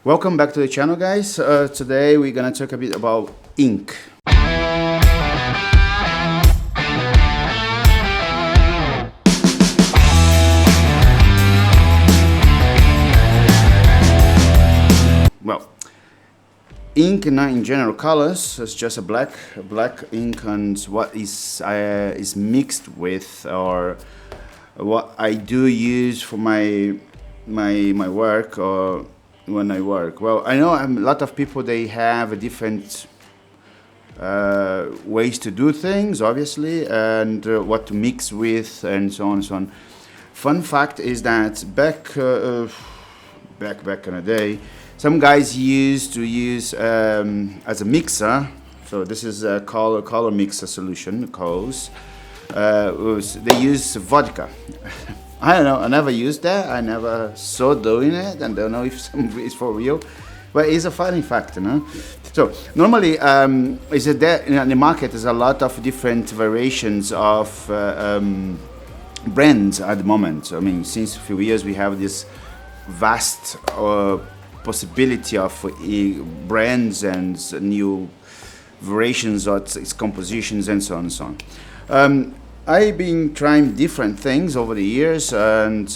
Welcome back to the channel, guys. Today we're gonna talk a bit about ink. Well, ink not in general colors. It's just a black ink, and what is mixed with, or what I do use for my work, or when I work. Well, I know a lot of people, they have a different ways to do things, obviously, and what to mix with, and so on and so on. Fun fact is that back in the day, some guys used to use as a mixer. So this is a color mixer solution, COS. They use vodka. I don't know. I never used that. I never saw doing it, and don't know if it's for real. But it's a funny fact, you know. So normally, is that there in the market is a lot of different variations of brands at the moment. I mean, since a few years we have this vast possibility of brands and new variations of its compositions and so on and so on. I've been trying different things over the years, and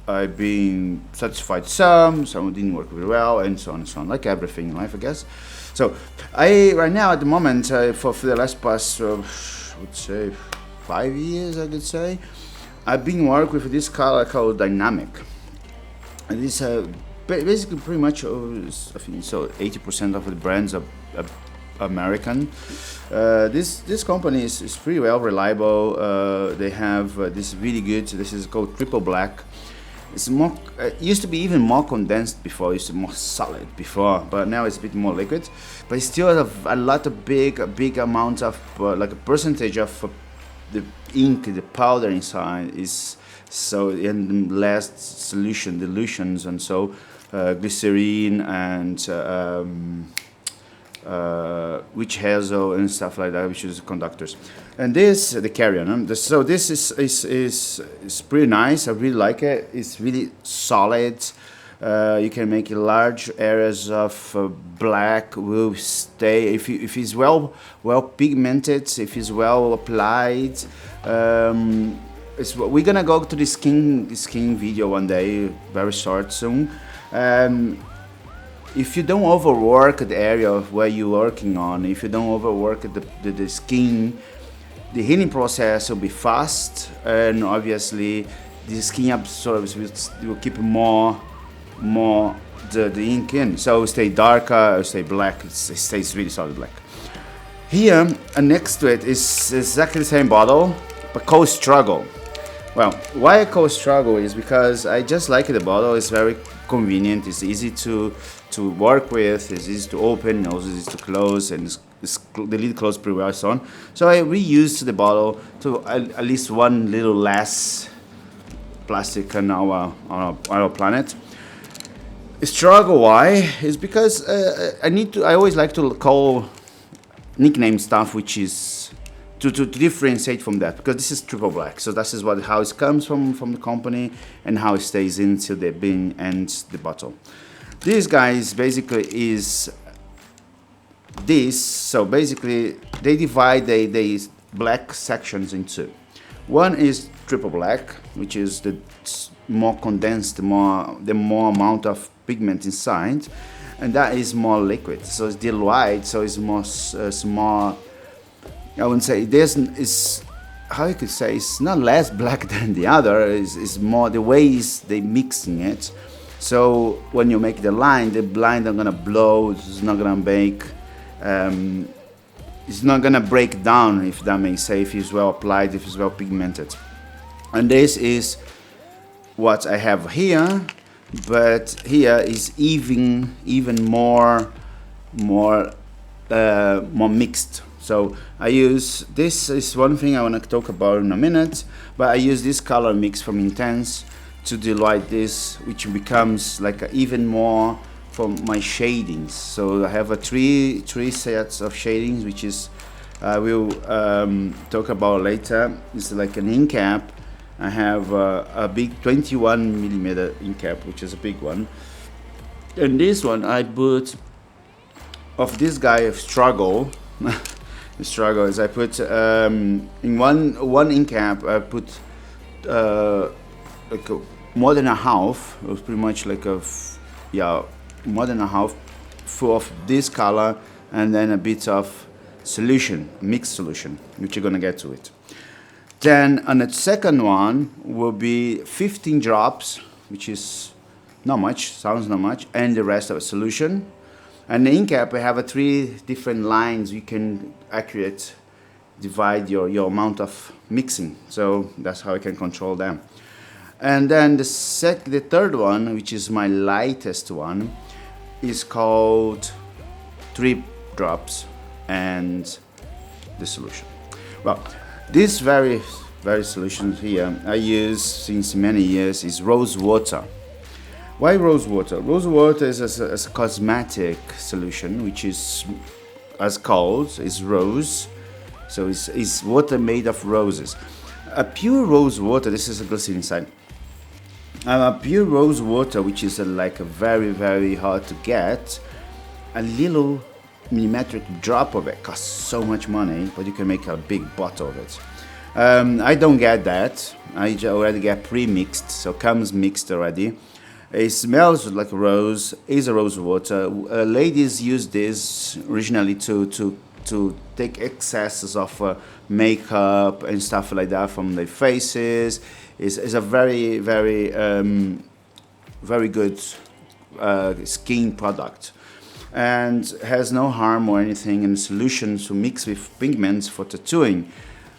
I've been satisfied some didn't work very well, and so on and so on, like everything in life, I guess. So right now at the moment, for the last past, I would say 5 years, I could say, I've been working with this color called Dynamic. And this basically pretty much, I think so, 80% of the brands are American. This company is pretty well reliable. They have this really good. This is called Triple Black. It's more. It used to be even more condensed before. It used to be more solid before, but now it's a bit more liquid. But it still has a lot of big amount of like a percentage of the ink, the powder inside is so, and less solution, dilutions, and so glycerine and witch hazel and stuff like that, which is conductors. And this, the carrion. So this is pretty nice. I really like it. It's really solid. You can make large areas of black will stay if it's well pigmented, if it's well applied. We're gonna go to the skin video one day, very short soon. If you don't overwork the area where you're working on, if you don't overwork the skin, the healing process will be fast, and obviously the skin absorbs will keep more the ink in. So stay darker, stay black, it stays really solid black. Here, next to it is exactly the same bottle, but called Struggle. Well, why I call Struggle is because I just like the bottle. It's very convenient. It's easy to work with. It's easy to open. Also easy to close, and the lid closes pretty well. So on. So I reused the bottle to at least one little less plastic on our planet. Struggle, why? Is because I always like to call nickname stuff which is to differentiate from that, because this is Triple Black. So this is how it comes from the company, and how it stays into the bin and the bottle. These guys basically is this. So basically they divide the black sections into. One is Triple Black, which is the more condensed, the more amount of pigment inside, and that is more liquid. So it's diluted. So it's more small. I wouldn't say is how you could say it's not less black than the other. Is more the ways they mixing it. So when you make the line are gonna blow. It's not gonna make. It's not gonna break down, if that makes sense. If it's well applied, if it's well pigmented. And this is what I have here, but here is even more mixed. So I use, this is one thing I want to talk about in a minute, but I use this color mix from Intense to dilute this, which becomes like even more for my shadings. So I have three sets of shadings, which is I will talk about later. It's like an ink cap. I have a big 21 millimeter ink cap, which is a big one. And this one I put of this guy of struggle. The struggle is I put in one ink cap I put like more than a half. It was pretty much like yeah, more than a half full of this color, and then a bit of solution, mixed solution, which you're gonna get to it. Then on the second one will be 15 drops, which is not much, sounds not much, and the rest of a solution. And the ink cap, we have 3 different lines. You can accurate divide your amount of mixing. So that's how I can control them. And then the third one, which is my lightest one, is called 3 drops and the solution. Well, this very solution here I use since many years is rose water. Why rose water? Rose water is a cosmetic solution, which is as called is rose, so it's water made of roses. A pure rose water, this is a glycerin inside. A pure rose water, which is like a very hard to get, a little millimetric drop of it costs so much money, but you can make a big bottle of it. I don't get that. I already get pre-mixed, so comes mixed already. It smells like a rose, is a rose water. Ladies use this originally to take excesses of makeup and stuff like that from their faces. It's a very good skin product, and has no harm or anything in solution to mix with pigments for tattooing.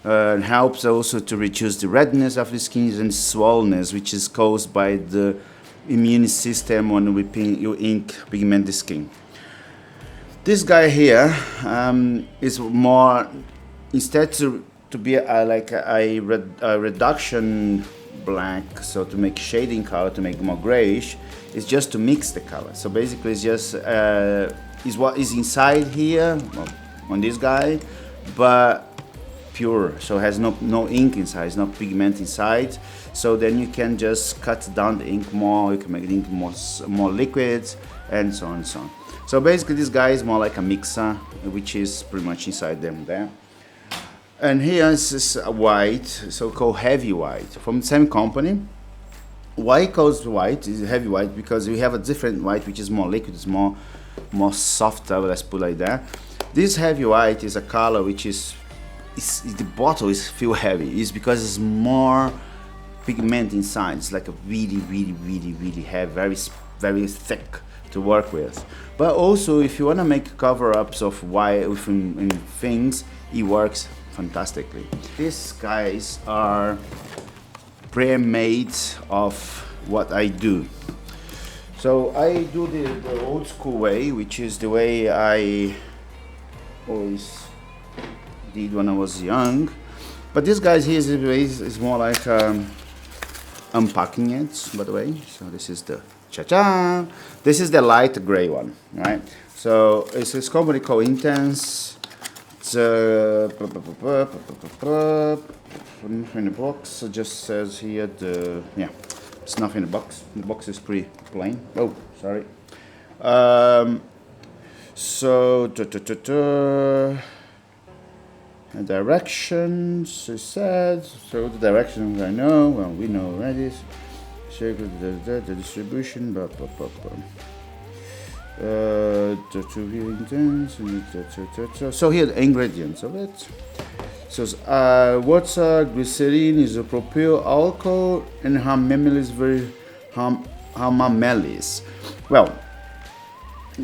Helps also to reduce the redness of the skin and swollenness, which is caused by the immune system when you ink pigment the skin. This guy here is more, instead to be like a reduction black, so to make shading color, to make more grayish, it's just to mix the color. So basically it's just is what is inside here on this guy, but pure, so it has no ink inside, it's not pigment inside. So then you can just cut down the ink more, you can make the ink more liquid, and so on and so on. So basically this guy is more like a mixer, which is pretty much inside them there. And here is a white, so-called heavy white, from the same company. Why it calls white is heavy white? Because we have a different white which is more liquid, it's more softer, let's put it like that. This heavy white is a color which is the bottle is feel heavy. It's because it's more pigment inside. It's like a really heavy, very thick to work with. But also, if you want to make cover-ups of white in things, it works fantastically. These guys are pre-made of what I do. So I do the old school way, which is the way I always did when I was young. But this guy here is more like unpacking it, by the way. So this is the cha-cha. This is the light gray one, right? So it's this company called Intense. It's in the box. It just says here it's nothing in the box. The box is pretty plain. Oh, sorry. So directions, it said. So the directions I know. Well, we know already. The distribution. So here the ingredients of it. So water, glycerin, isopropyl alcohol, and hamamelis. Well,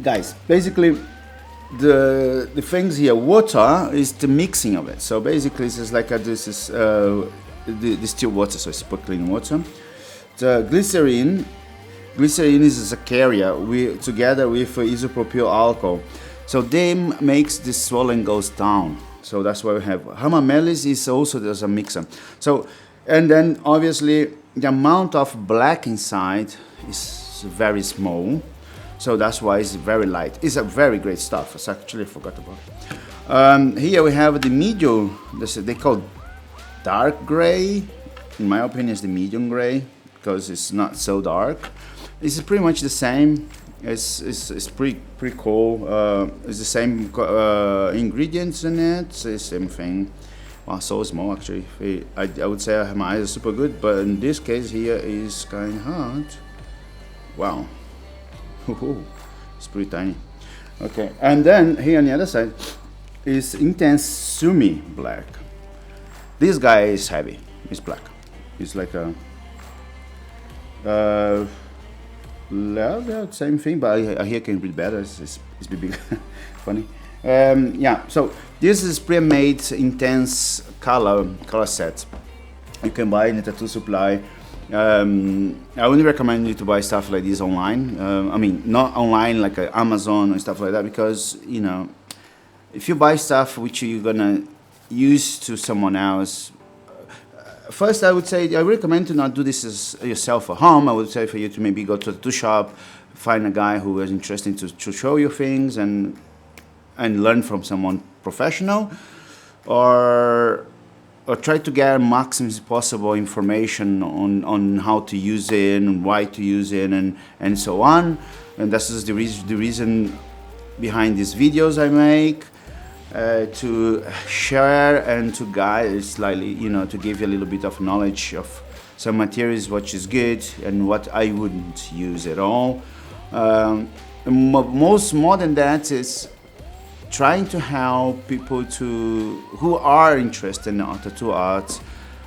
guys, basically the things here, water is the mixing of it. So basically this is like this is distilled water, so it's sparkling water. The glycerin is a carrier together with isopropyl alcohol. So they makes the swelling goes down. So that's why we have hamamelis is also there's a mixer. So and then obviously the amount of black inside is very small. So that's why it's very light. It's a very great stuff. I actually forgot about it. Here we have the medium. They call dark gray. In my opinion, it's the medium gray because it's not so dark. It's pretty much the same It's pretty cool. It's the same ingredients in it. It's the same thing. Wow, so small actually. I would say my eyes are super good, but in this case here is kind of hard. Wow, it's pretty tiny. Okay, and then here on the other side is Intense Sumi Black. This guy is heavy. It's black. It's like a yeah, same thing, but I here can read better. It's big, funny. Yeah, so this is pre-made intense color set. You can buy in a tattoo supply. I wouldn't recommend you to buy stuff like this online. I mean, not online like Amazon and stuff like that, because you know, if you buy stuff which you're gonna use to someone else. First, I would say I recommend to not do this as yourself at home. I would say for you to maybe go to a tattoo shop, find a guy who is interested to show you things and learn from someone professional, or try to get maximum possible information on how to use it and why to use it and so on. And this is the reason behind these videos I make. To share and to guide slightly, you know, to give you a little bit of knowledge of some materials, what is good and what I wouldn't use at all. Most more than that is trying to help people who are interested in tattoo art,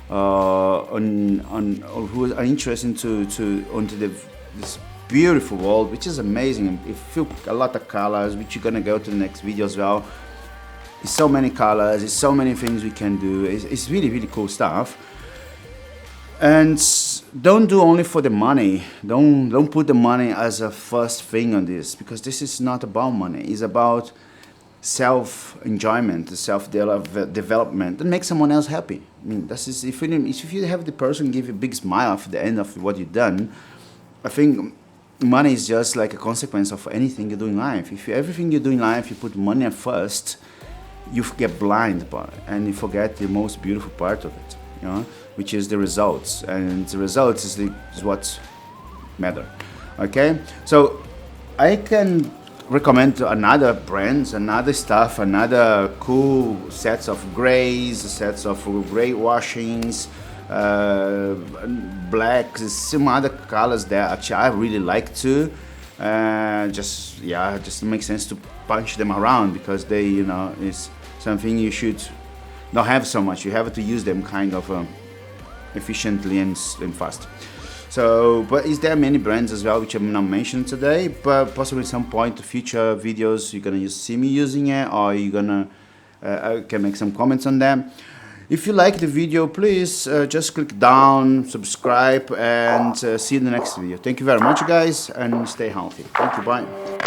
or who are interested onto this beautiful world, which is amazing. You feel a lot of colors, which you're gonna go to the next video as well. It's so many colors, it's so many things we can do. It's really, really cool stuff. And don't do only for the money. Don't put the money as a first thing on this, because this is not about money. It's about self-enjoyment, self-development, and make someone else happy. I mean, if you have the person give you a big smile at the end of what you've done, I think money is just like a consequence of anything you do in life. If everything you do in life, you put money at first, you get blind and you forget the most beautiful part of it, you know, which is the results. And the results is what matter. Okay, so I can recommend another brands, another stuff, another cool sets of grays, sets of gray washings, blacks, some other colors that actually I really like too. Just makes sense to punch them around, because they, you know, is something you should not have so much. You have to use them kind of efficiently and fast. So, but is there many brands as well which I'm not mentioning today, but possibly at some point, future videos, you're gonna see me using it, or you're gonna I can make some comments on them. If you like the video, please just click down, subscribe, and see you in the next video. Thank you very much, guys, and stay healthy. Thank you, bye.